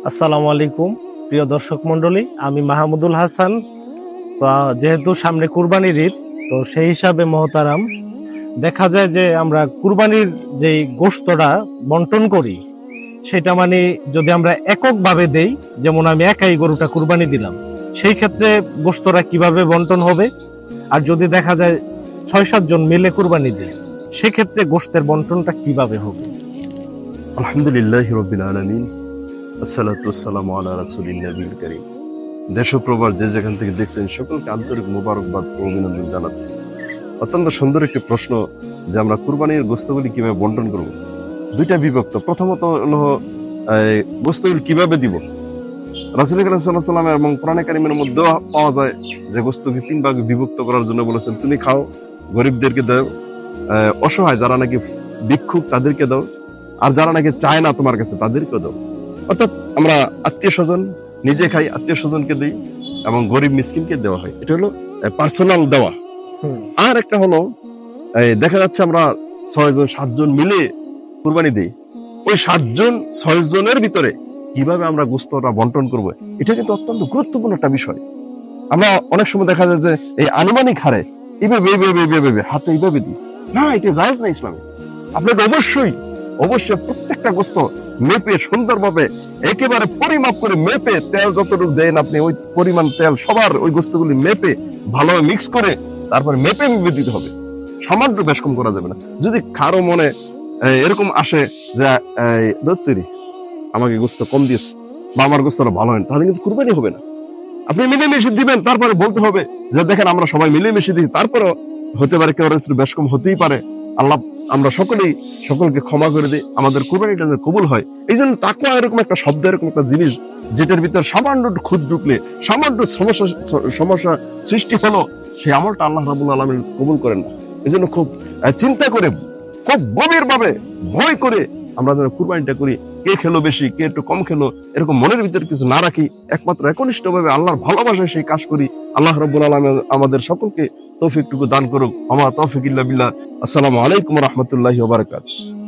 আসসালামু আলাইকুম প্রিয় দর্শক মন্ডলী, আমি মাহমুদুল হাসান। তো যেহেতু সামনে কুরবানির ঈদ, তো সেই হিসাবে মহতারাম দেখা যায় যে আমরা কুরবানির যে গোশতটা বন্টন করি সেটা মানে যদি আমরা এককভাবে দেই, যেমন আমি একাই গরুটা কুরবানি দিলাম, সেই ক্ষেত্রে গোশতটা কিভাবে বন্টন হবে? আর যদি দেখা যায় ৬-৭ জন মিলে কুরবানি দিই, সেক্ষেত্রে গোশতের বন্টনটা কিভাবে হবে? আলহামদুলিল্লাহ রাব্বিল আলামিন, আসসালাতু ওয়াসসালামু আলা রাসূলিল্লাহিল কারীম। দেশ ও প্রবাস যে যেখান থেকে দেখছেন সকলকে আন্তরিক মোবারকবাদ ও অভিনন্দন জানাচ্ছি। অত্যন্ত সুন্দর একটি প্রশ্ন যে আমরা কুরবানির গোশতগুলি কিভাবে বন্টন করব। দুইটা বিভক্ত। প্রথমত হলো গোশতগুলি কিভাবে দিব। রাসূল কারীম সাল্লাল্লাহু আলাইহি ওয়াসাল্লাম এবং কোরআনে কারীমের মধ্যেও পাওয়া যায় যে গোশতকে ৩ ভাগে বিভক্ত করার জন্য বলেছেন, তুমি খাও, গরিবদেরকে দাও, অসহায় যারা নাকি ভিক্ষুক তাদেরকে দাও, আর যারা নাকি চায় না তোমার কাছে তাদেরকে দাও। অর্থাৎ আমরা আত্মীয় স্বজন নিজে খাই, আত্মীয় স্বজনকে দিই এবং গরিব মিসকিনকে দেওয়া হয়। এটা হলো পার্সোনাল দেওয়া। আর একটা হলো দেখা যাচ্ছে আমরা ৬ জন ৭ জন মিলে কুরবানি দিই, ওই ৭ জন ৬ জনের ভিতরে কিভাবে আমরা গোশতটা বন্টন করব, এটা কিন্তু অত্যন্ত গুরুত্বপূর্ণ একটা বিষয়। আমরা অনেক সময় দেখা যায় যে এই আনুমানিক হারে এইভাবে হাতে এইভাবে দিই না, এটা জায়েজ না ইসলামে। আপনাকে অবশ্যই প্রত্যেকটা গোশত মেপে সুন্দরভাবে একেবারে পরিমাপ করে মেপে, তেল যতটুকু দেন আপনি ওই পরিমাণ তেল সবার ওই গোশতগুলি মেপে ভালোভাবে মিক্স করে তারপরে মেপে দিতে হবে। সামান্য বেশ কম করা যাবে না। যদি কারো মনে এরকম আসে যে দত্তরি আমাকে গোশত কম দিয়েছে বা আমার গোশতটা ভালো হয়, তাহলে কিন্তু কুরবানি হবে না। আপনি মিলেমিশে দিবেন, তারপরে বলতে হবে যে দেখেন আমরা সবাই মিলেমিশে দিই, তারপরেও হতে পারে কেউ বেশ কম হতেই পারে। আল্লাহ আমরা সকলকে ক্ষমা করে দিই, আমাদের কুরবানিটা যেন কবুল হয়। এই জন্য তাকওয়া এরকম একটা শব্দ, এরকম একটা জিনিস যেটার ভিতর সামান্য খুদ ঢুকলে সামান্য সমস্যা সৃষ্টি হলো, সেই আমলটা আল্লাহ রাব্বুল আলামিন কবুল করেন না। এই জন্য খুব চিন্তা করে, খুব গভীর ভাবে ভয় করে আমরা যেন কুরবানিটা করি। কে খেলো বেশি, কে একটু কম খেলো, এরকম মনের ভিতরে কিছু না রাখি, একমাত্র একনিষ্ঠ ভাবে আল্লাহর ভালোবাসায় সেই কাজ করি। আল্লাহ রাব্বুল আলামিন আমাদের সকলকে তৌফিকটুকু দান করুক। আমা তৌফিক ইল্লা বিল্লাহ। আসসালামু আলাইকুম ওয়া রাহমাতুল্লাহি ওয়া বারাকাতুহু।